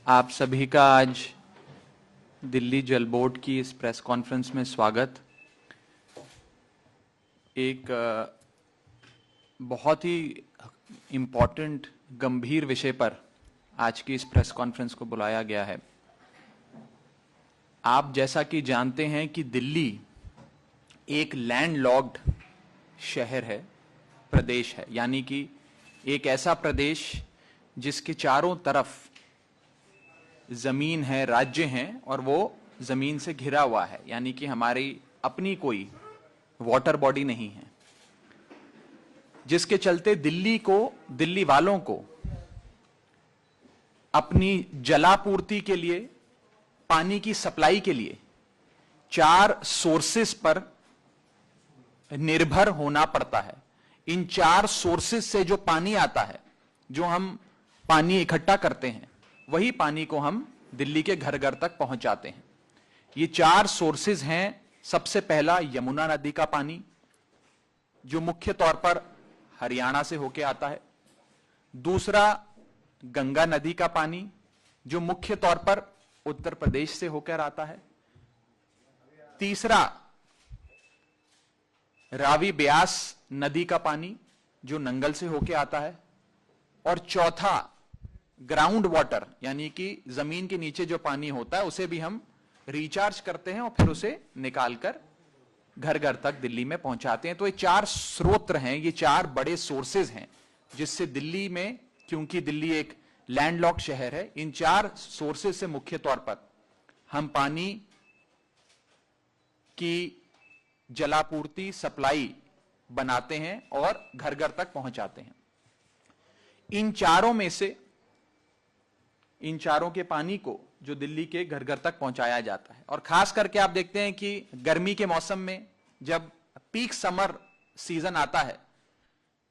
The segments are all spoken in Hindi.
आप सभी का आज दिल्ली जल बोर्ड की इस प्रेस कॉन्फ्रेंस में स्वागत। एक बहुत ही इम्पोर्टेंट गंभीर विषय पर आज की इस प्रेस कॉन्फ्रेंस को बुलाया गया है। आप जैसा कि जानते हैं कि दिल्ली एक लैंडलॉक्ड शहर है, प्रदेश है, यानी कि एक ऐसा प्रदेश जिसके चारों तरफ जमीन है, राज्य हैं और वो जमीन से घिरा हुआ है, यानी कि हमारी अपनी कोई वाटर बॉडी नहीं है, जिसके चलते दिल्ली वालों को अपनी जलापूर्ति के लिए, पानी की सप्लाई के लिए 4 सोर्सेस पर निर्भर होना पड़ता है। इन 4 सोर्सेस से जो पानी आता है, जो हम पानी इकट्ठा करते हैं, वही पानी को हम दिल्ली के घर घर तक पहुंचाते हैं। ये 4 सोर्सेज हैं। सबसे पहला यमुना नदी का पानी, जो मुख्य तौर पर हरियाणा से होकर आता है। दूसरा गंगा नदी का पानी, जो मुख्य तौर पर उत्तर प्रदेश से होकर आता है। तीसरा रावी ब्यास नदी का पानी, जो नंगल से होकर आता है। और चौथा ग्राउंड वाटर, यानी कि जमीन के नीचे जो पानी होता है उसे भी हम रिचार्ज करते हैं और फिर उसे निकालकर घर घर तक दिल्ली में पहुंचाते हैं। तो ये 4 स्रोत हैं, ये 4 बड़े सोर्सेज हैं जिससे दिल्ली में, क्योंकि दिल्ली एक लैंडलॉक्ड शहर है, इन 4 सोर्सेज से मुख्य तौर पर हम पानी की जलापूर्ति, सप्लाई बनाते हैं और घर घर तक पहुंचाते हैं। इन चारों के पानी को जो दिल्ली के घर घर तक पहुंचाया जाता है। और खास करके आप देखते हैं कि गर्मी के मौसम में जब पीक समर सीजन आता है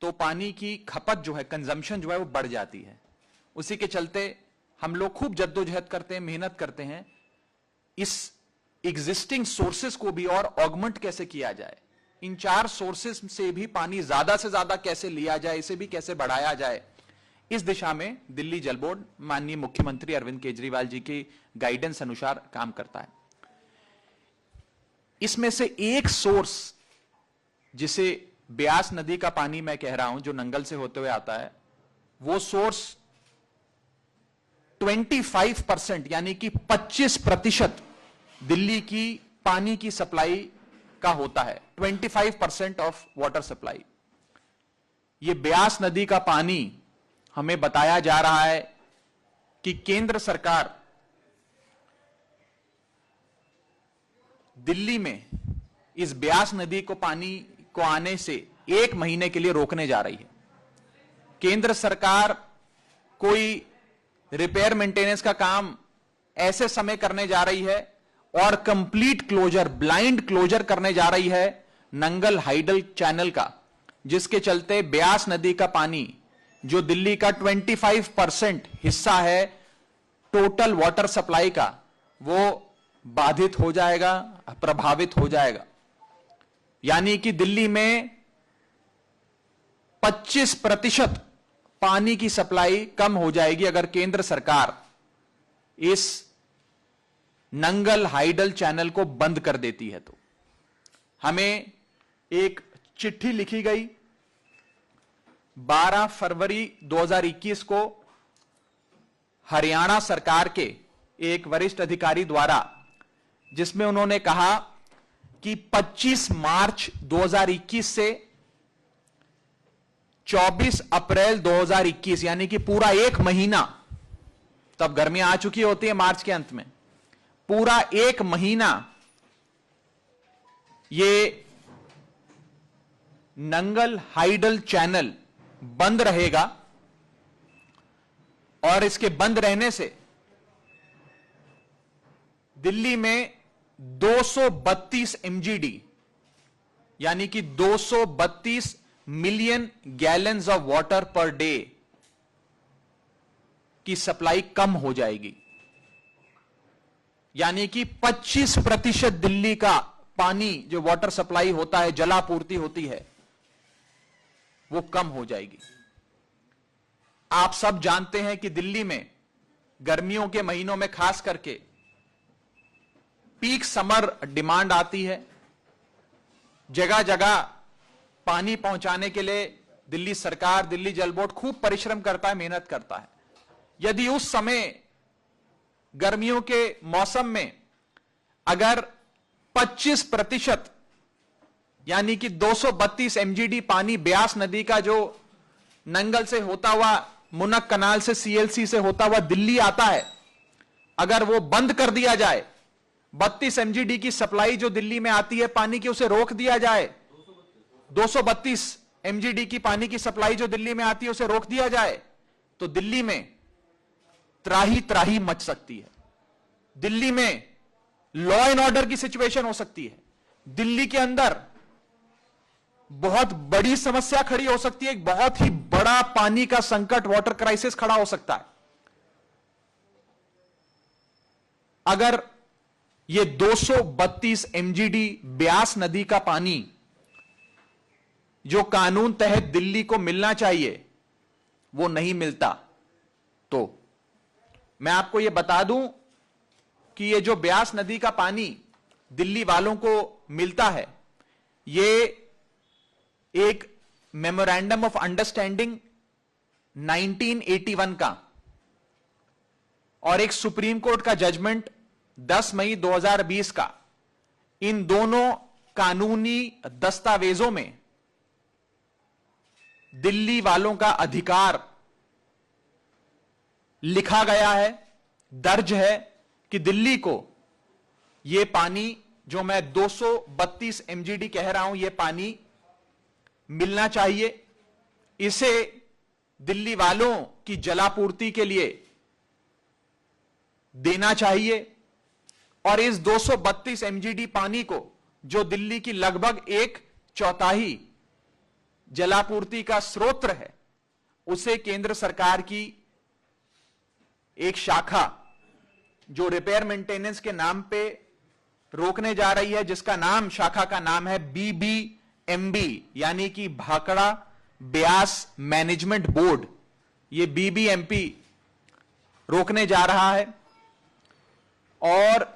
तो पानी की खपत जो है, कंजम्पशन जो है, वो बढ़ जाती है। उसी के चलते हम लोग खूब जद्दोजहद करते हैं, मेहनत करते हैं, इस एग्जिस्टिंग सोर्सेस को भी और ऑगमेंट कैसे किया जाए, इन 4 सोर्सेस से भी पानी ज्यादा से ज्यादा कैसे लिया जाए, इसे भी कैसे बढ़ाया जाए। इस दिशा में दिल्ली जल बोर्ड माननीय मुख्यमंत्री अरविंद केजरीवाल जी की गाइडेंस अनुसार काम करता है। इसमें से एक सोर्स, जिसे ब्यास नदी का पानी मैं कह रहा हूं, जो नंगल से होते हुए आता है, वो सोर्स 25% यानी कि 25% दिल्ली की पानी की सप्लाई का होता है। 25% ऑफ वाटर सप्लाई। ये ब्यास नदी का पानी, हमें बताया जा रहा है कि केंद्र सरकार दिल्ली में इस ब्यास नदी को पानी को आने से 1 महीने के लिए रोकने जा रही है। केंद्र सरकार कोई रिपेयर मेंटेनेंस का काम ऐसे समय करने जा रही है और कंप्लीट क्लोजर, ब्लाइंड क्लोजर करने जा रही है नंगल हाइडल चैनल का, जिसके चलते ब्यास नदी का पानी, जो दिल्ली का 25% हिस्सा है टोटल वाटर सप्लाई का, वो बाधित हो जाएगा, प्रभावित हो जाएगा। यानी कि दिल्ली में 25% पानी की सप्लाई कम हो जाएगी अगर केंद्र सरकार इस नंगल हाइडल चैनल को बंद कर देती है। तो हमें एक चिट्ठी लिखी गई 12 फरवरी 2021 को हरियाणा सरकार के एक वरिष्ठ अधिकारी द्वारा, जिसमें उन्होंने कहा कि 25 मार्च 2021 से 24 अप्रैल 2021, यानी कि पूरा 1 महीना, तब गर्मियां आ चुकी होती है मार्च के अंत में, पूरा 1 महीना ये नंगल हाइडल चैनल बंद रहेगा। और इसके बंद रहने से दिल्ली में 232 MGD, यानी कि 232 million gallons of water per day की सप्लाई कम हो जाएगी। यानी कि 25% दिल्ली का पानी, जो वाटर सप्लाई होता है, जलापूर्ति होती है, वो कम हो जाएगी। आप सब जानते हैं कि दिल्ली में गर्मियों के महीनों में खास करके पीक समर डिमांड आती है। जगह जगह पानी पहुंचाने के लिए दिल्ली सरकार, दिल्ली जल बोर्ड खूब परिश्रम करता है, मेहनत करता है। यदि उस समय गर्मियों के मौसम में अगर 25% यानी कि 232 MGD पानी ब्यास नदी का जो नंगल से होता हुआ, मुनक कनाल से, CLC से होता हुआ दिल्ली आता है, अगर वो बंद कर दिया जाए, 32 MGD की सप्लाई जो दिल्ली में आती है पानी की, उसे रोक दिया जाए, 232 MGD की पानी की सप्लाई जो दिल्ली में आती है उसे रोक दिया जाए, तो दिल्ली में त्राही त्राही मच सकती है। दिल्ली में लॉ एंड ऑर्डर की सिचुएशन हो सकती है। दिल्ली के अंदर बहुत बड़ी समस्या खड़ी हो सकती है। एक बहुत ही बड़ा पानी का संकट, वाटर क्राइसिस खड़ा हो सकता है। अगर ये 232 MGD ब्यास नदी का पानी जो कानून तहत दिल्ली को मिलना चाहिए वो नहीं मिलता, तो मैं आपको यह बता दूं कि ये जो ब्यास नदी का पानी दिल्ली वालों को मिलता है, ये एक मेमोरेंडम ऑफ अंडरस्टैंडिंग 1981 का और एक सुप्रीम कोर्ट का जजमेंट 10 मई 2020 का, इन दोनों कानूनी दस्तावेजों में दिल्ली वालों का अधिकार लिखा गया है, दर्ज है कि दिल्ली को यह पानी जो मैं 232 MGD कह रहा हूं, यह पानी मिलना चाहिए। इसे दिल्ली वालों की जलापूर्ति के लिए देना चाहिए और इस 232 MGD पानी को, जो दिल्ली की लगभग 1/4 जलापूर्ति का स्रोत है, उसे केंद्र सरकार की एक शाखा जो रिपेयर मेंटेनेंस के नाम पे रोकने जा रही है, जिसका नाम, शाखा का नाम है BBMB, यानी कि भाखड़ा ब्यास मैनेजमेंट बोर्ड, ये BBMP रोकने जा रहा है। और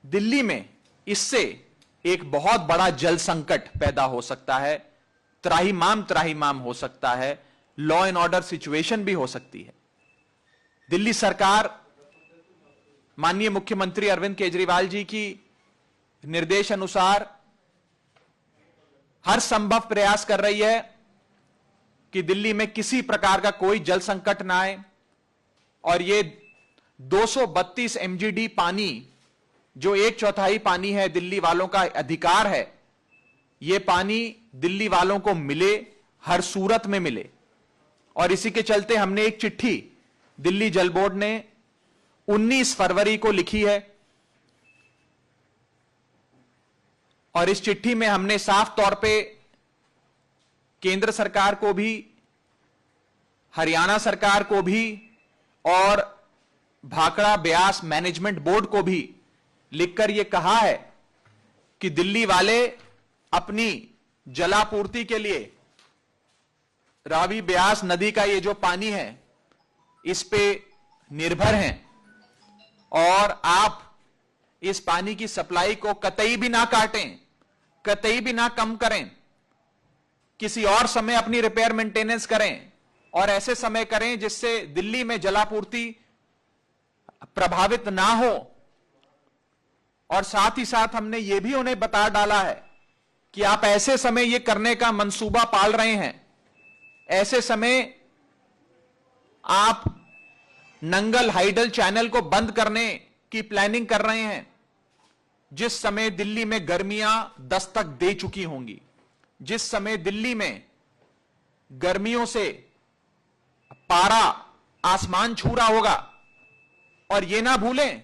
दिल्ली में इससे एक बहुत बड़ा जल संकट पैदा हो सकता है, त्राहिमाम हो सकता है, लॉ एंड ऑर्डर सिचुएशन भी हो सकती है। दिल्ली सरकार माननीय मुख्यमंत्री अरविंद केजरीवाल जी की निर्देश अनुसार हर संभव प्रयास कर रही है कि दिल्ली में किसी प्रकार का कोई जल संकट ना आए और ये 232 MGD पानी जो 1/4 पानी है, दिल्ली वालों का अधिकार है, ये पानी दिल्ली वालों को मिले, हर सूरत में मिले। और इसी के चलते हमने एक चिट्ठी दिल्ली जल बोर्ड ने 19 फरवरी को लिखी है और इस चिट्ठी में हमने साफ तौर पे केंद्र सरकार को भी, हरियाणा सरकार को भी और भाखड़ा ब्यास मैनेजमेंट बोर्ड को भी लिखकर यह कहा है कि दिल्ली वाले अपनी जलापूर्ति के लिए रावी ब्यास नदी का ये जो पानी है इस पे निर्भर हैं और आप इस पानी की सप्लाई को कतई भी ना काटें, कतई भी ना कम करें, किसी और समय अपनी रिपेयर मेंटेनेंस करें और ऐसे समय करें जिससे दिल्ली में जलापूर्ति प्रभावित ना हो। और साथ ही साथ हमने यह भी उन्हें बता डाला है कि आप ऐसे समय यह करने का मंसूबा पाल रहे हैं, ऐसे समय आप नंगल हाइडल चैनल को बंद करने की प्लानिंग कर रहे हैं, जिस समय दिल्ली में गर्मियां दस्तक दे चुकी होंगी, जिस समय दिल्ली में गर्मियों से पारा आसमान छू रहा होगा। और यह ना भूलें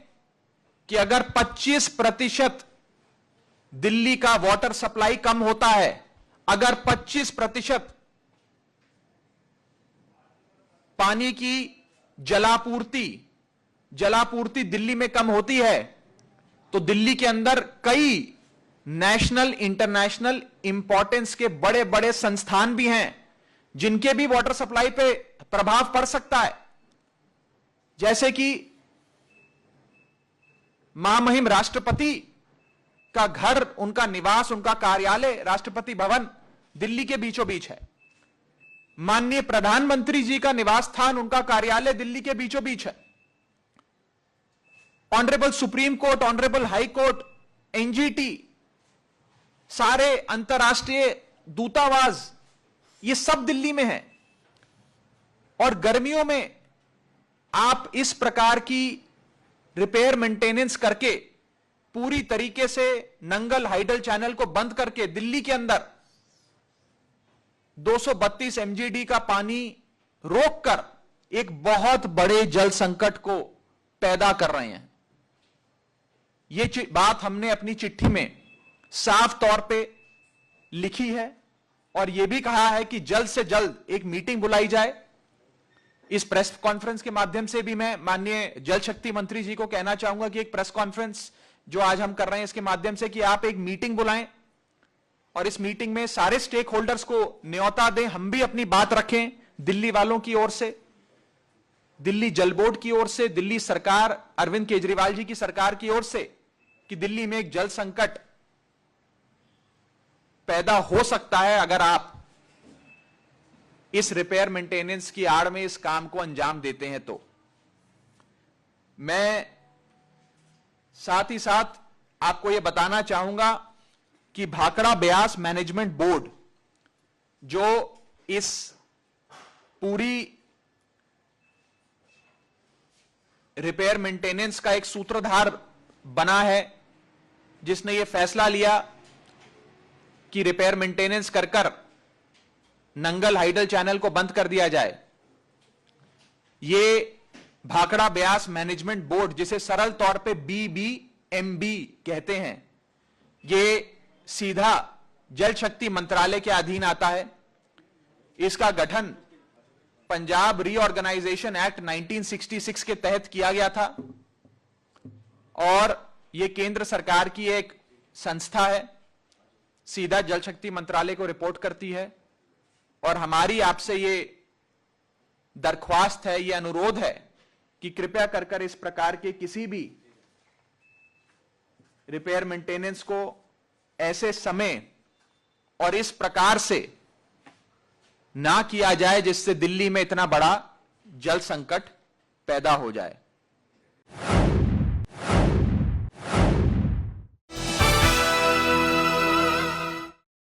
कि अगर 25% दिल्ली का वाटर सप्लाई कम होता है, अगर 25% पानी की जलापूर्ति दिल्ली में कम होती है, तो दिल्ली के अंदर कई नेशनल इंटरनेशनल इंपॉर्टेंस के बड़े बड़े संस्थान भी हैं जिनके भी वाटर सप्लाई पे प्रभाव पड़ सकता है। जैसे कि महामहिम राष्ट्रपति का घर, उनका निवास, उनका कार्यालय राष्ट्रपति भवन दिल्ली के बीचों बीच है। माननीय प्रधानमंत्री जी का निवास स्थान, उनका कार्यालय दिल्ली के बीचों बीच है। Honourable supreme court, honourable high court, NGT, सारे अंतर्राष्ट्रीय दूतावास, ये सब दिल्ली में है। और गर्मियों में आप इस प्रकार की रिपेयर मेंटेनेंस करके पूरी तरीके से नंगल हाइडल चैनल को बंद करके दिल्ली के अंदर 232 एमजीडी का पानी रोककर एक बहुत बड़े जल संकट को पैदा कर रहे हैं। यह बात हमने अपनी चिट्ठी में साफ तौर पे लिखी है और यह भी कहा है कि जल्द से जल्द एक मीटिंग बुलाई जाए। इस प्रेस कॉन्फ्रेंस के माध्यम से भी मैं माननीय जल शक्ति मंत्री जी को कहना चाहूंगा कि एक प्रेस कॉन्फ्रेंस जो आज हम कर रहे हैं इसके माध्यम से कि आप एक मीटिंग बुलाएं और इस मीटिंग में सारे स्टेक होल्डर्स को न्योता दें, हम भी अपनी बात रखें दिल्ली वालों की ओर से, दिल्ली जल बोर्ड की ओर से, दिल्ली सरकार, अरविंद केजरीवाल जी की सरकार की ओर से, कि दिल्ली में एक जल संकट पैदा हो सकता है अगर आप इस रिपेयर मेंटेनेंस की आड़ में इस काम को अंजाम देते हैं। तो मैं साथ ही साथ आपको यह बताना चाहूंगा कि भाखड़ा ब्यास मैनेजमेंट बोर्ड जो इस पूरी रिपेयर मेंटेनेंस का एक सूत्रधार बना है, जिसने यह फैसला लिया कि रिपेयर मेंटेनेंस कर नंगल हाइडल चैनल को बंद कर दिया जाए। यह भाखड़ा ब्यास मैनेजमेंट बोर्ड, जिसे सरल तौर पे BBMB कहते हैं, यह सीधा जल शक्ति मंत्रालय के अधीन आता है। इसका गठन पंजाब रीऑर्गेनाइजेशन एक्ट 1966 के तहत किया गया था और यह केंद्र सरकार की एक संस्था है, सीधा जल शक्ति मंत्रालय को रिपोर्ट करती है। और हमारी आपसे ये दरख्वास्त है, ये अनुरोध है कि कृपया कर इस प्रकार के किसी भी रिपेयर मेंटेनेंस को ऐसे समय और इस प्रकार से ना किया जाए जिससे दिल्ली में इतना बड़ा जल संकट पैदा हो जाए।